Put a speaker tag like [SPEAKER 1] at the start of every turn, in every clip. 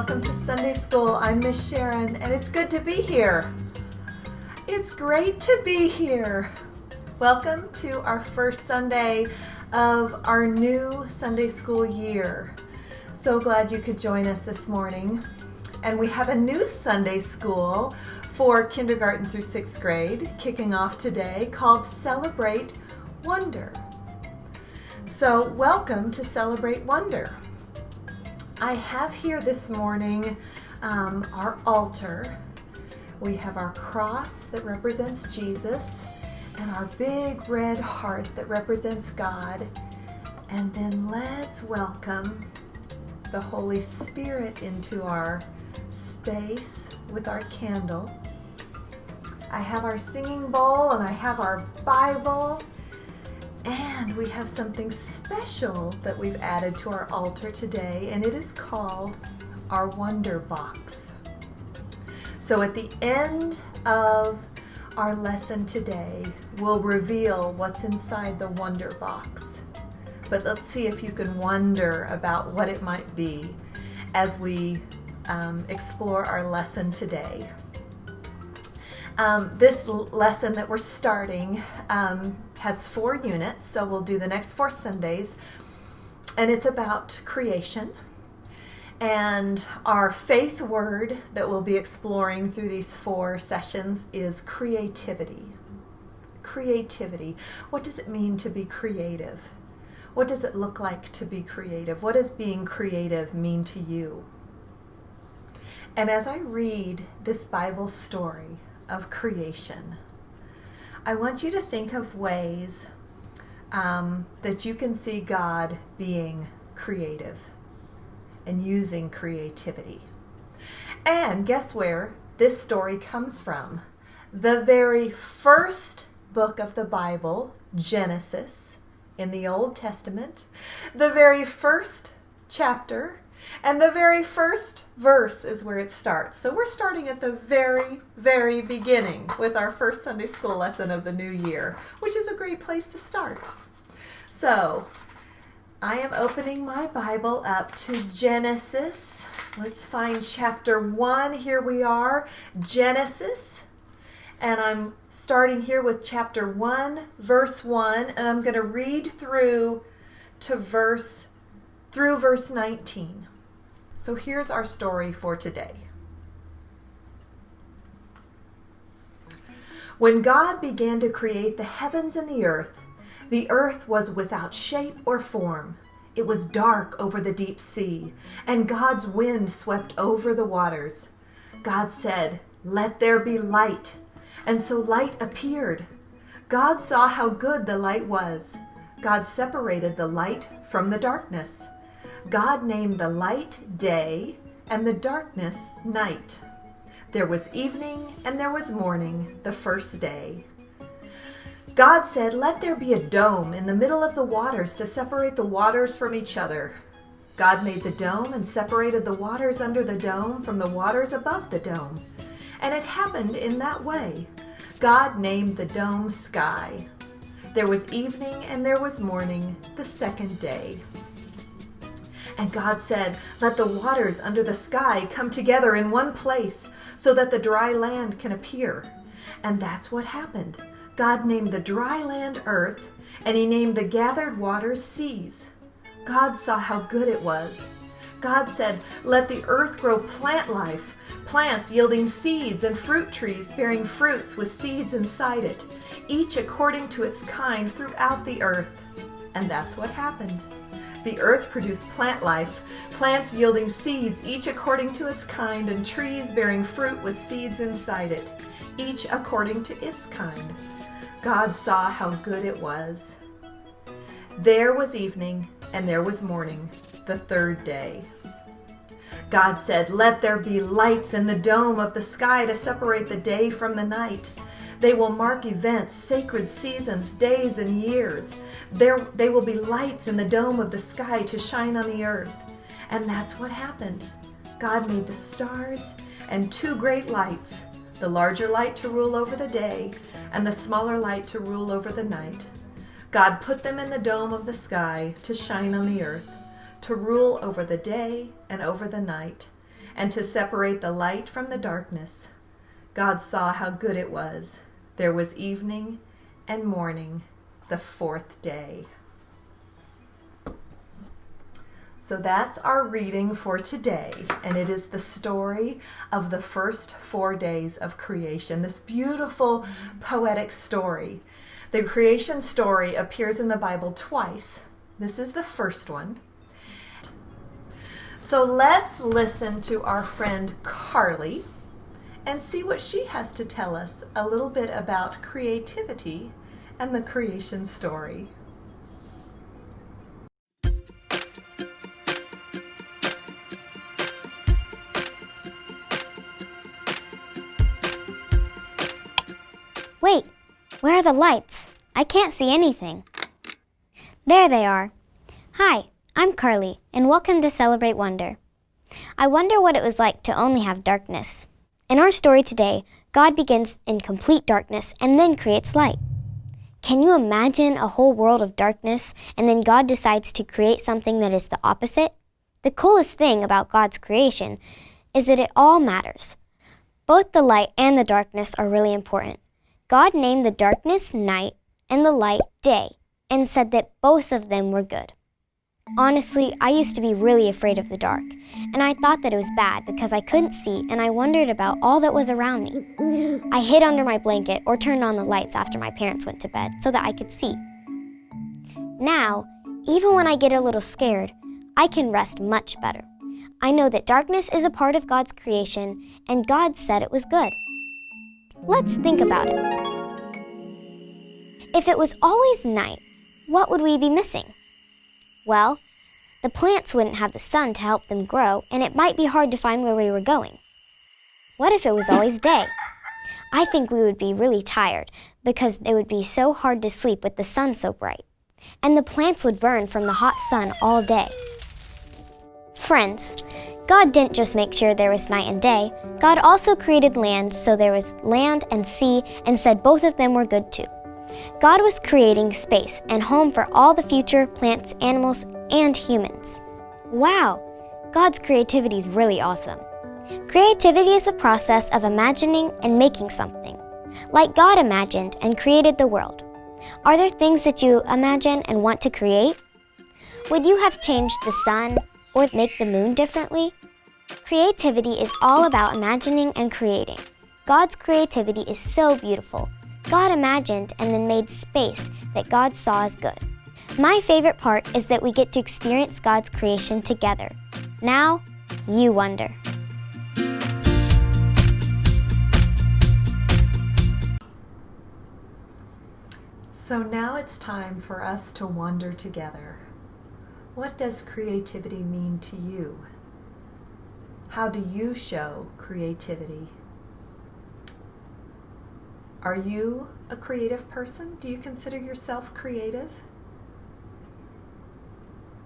[SPEAKER 1] welcome to Sunday School. I'm Miss Sharon, and it's good to be here. It's great to be here. Welcome to our first Sunday of our new Sunday School year. So glad you could join us this morning. And we have a new Sunday School for kindergarten through 6th grade kicking off today called Celebrate Wonder. So welcome to Celebrate Wonder. I have here this morning our altar. We have our cross that represents Jesus and our big red heart that represents God. And then let's welcome the Holy Spirit into our space with our candle. I have our singing bowl and I have our Bible. And we have something special that we've added to our altar today, and it is called our Wonder Box. So at the end of our lesson today, we'll reveal what's inside the Wonder Box. But let's see if you can wonder about what it might be as we explore our lesson today. This lesson that we're starting has 4 units, so we'll do the next 4 Sundays, and it's about creation. And our faith word that we'll be exploring through these 4 sessions is creativity. Creativity. What does it mean to be creative? What does it look like to be creative? What does being creative mean to you? And as I read this Bible story of creation, I want you to think of ways that you can see God being creative and using creativity. And guess where this story comes from? The very first book of the Bible, Genesis, in the Old Testament, the very first chapter, and the very first verse is where it starts. So we're starting at the very, very beginning with our first Sunday School lesson of the new year, which is a great place to start. So I am opening my Bible up to Genesis. Let's find chapter 1. Here we are, Genesis. And I'm starting here with chapter 1, verse 1, and I'm going to read through verse 19. So here's our story for today. When God began to create the heavens and the earth was without shape or form. It was dark over the deep sea, and God's wind swept over the waters. God said, "Let there be light." And so light appeared. God saw how good the light was. God separated the light from the darkness. God named the light day and the darkness night. There was evening and there was morning the first day. God said, "Let there be a dome in the middle of the waters to separate the waters from each other." God made the dome and separated the waters under the dome from the waters above the dome. And it happened in that way. God named the dome sky. There was evening and there was morning the second day. And God said, "Let the waters under the sky come together in one place so that the dry land can appear." And that's what happened. God named the dry land earth, and he named the gathered waters seas. God saw how good it was. God said, "Let the earth grow plant life, plants yielding seeds and fruit trees bearing fruits with seeds inside it, each according to its kind throughout the earth." And that's what happened. The earth produced plant life, plants yielding seeds, each according to its kind, and trees bearing fruit with seeds inside it, each according to its kind. God saw how good it was. There was evening and there was morning, the third day. God said, "Let there be lights in the dome of the sky to separate the day from the night. They will mark events, sacred seasons, days, and years. They will be lights in the dome of the sky to shine on the earth." And that's what happened. God made the stars and 2 great lights, the larger light to rule over the day and the smaller light to rule over the night. God put them in the dome of the sky to shine on the earth, to rule over the day and over the night. and to separate the light from the darkness. God saw how good it was. There was evening and morning, the fourth day. So that's our reading for today, and it is the story of the first 4 days of creation, this beautiful poetic story. The creation story appears in the Bible twice. This is the first one. So let's listen to our friend Carly and see what she has to tell us a little bit about creativity and the creation story.
[SPEAKER 2] Wait, where are the lights? I can't see anything. There they are. Hi, I'm Carly, and welcome to Celebrate Wonder. I wonder what it was like to only have darkness. In our story today, God begins in complete darkness and then creates light. Can you imagine a whole world of darkness and then God decides to create something that is the opposite? The coolest thing about God's creation is that it all matters. Both the light and the darkness are really important. God named the darkness night and the light day and said that both of them were good. Honestly, I used to be really afraid of the dark, and I thought that it was bad because I couldn't see and I wondered about all that was around me. I hid under my blanket or turned on the lights after my parents went to bed so that I could see. Now, even when I get a little scared, I can rest much better. I know that darkness is a part of God's creation, and God said it was good. Let's think about it. If it was always night, what would we be missing? Well, the plants wouldn't have the sun to help them grow, and it might be hard to find where we were going. What if it was always day? I think we would be really tired because it would be so hard to sleep with the sun so bright, and the plants would burn from the hot sun all day. Friends, God didn't just make sure there was night and day. God also created land, so there was land and sea, and said both of them were good too. God was creating space and home for all the future plants, animals, and humans. Wow, God's creativity is really awesome. Creativity is the process of imagining and making something, like God imagined and created the world. Are there things that you imagine and want to create? Would you have changed the sun or make the moon differently? Creativity is all about imagining and creating. God's creativity is so beautiful. God imagined and then made space that God saw as good. My favorite part is that we get to experience God's creation together. Now, you wonder.
[SPEAKER 1] So now it's time for us to wonder together. What does creativity mean to you? How do you show creativity? Are you a creative person? Do you consider yourself creative?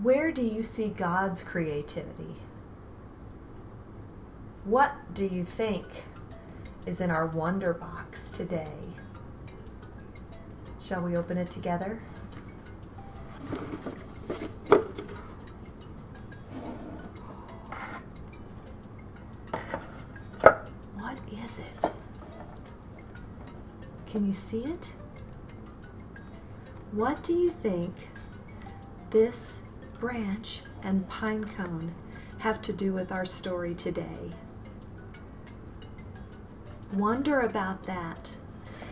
[SPEAKER 1] Where do you see God's creativity? What do you think is in our wonder box today? Shall we open it together? What is it? Can you see it? What do you think this branch and pine cone have to do with our story today? Wonder about that.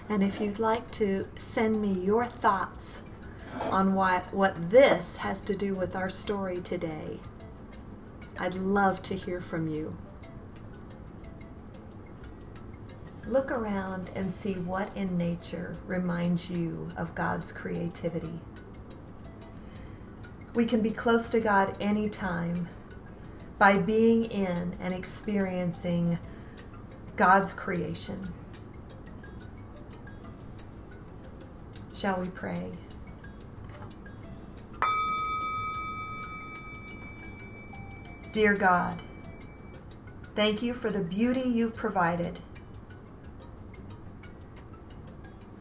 [SPEAKER 1] And if you'd like to send me your thoughts on what this has to do with our story today, I'd love to hear from you. Look around and see what in nature reminds you of God's creativity. We can be close to God anytime by being in and experiencing God's creation. Shall we pray? Dear God, thank you for the beauty you've provided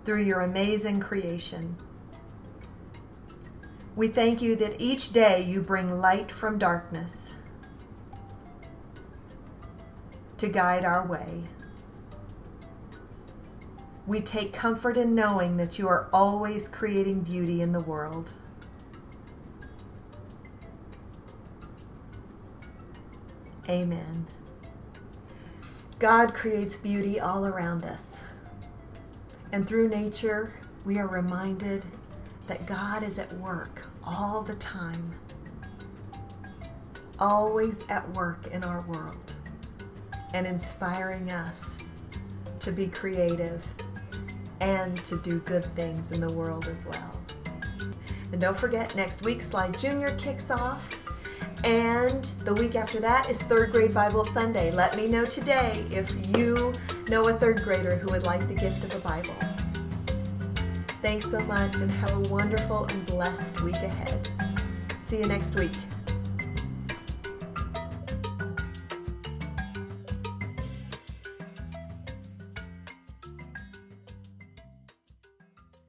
[SPEAKER 1] through your amazing creation. We thank you that each day you bring light from darkness. to guide our way. We take comfort in knowing that you are always creating beauty in the world. Amen. God creates beauty all around us. And through nature, we are reminded that God is at work all the time, always at work in our world, and inspiring us to be creative and to do good things in the world as well. And don't forget, next week Slide Junior kicks off, and the week after that is Third Grade Bible Sunday. Let me know today if you know a third grader who would like the gift of a Bible. Thanks so much, and have a wonderful and blessed week ahead. See you next week.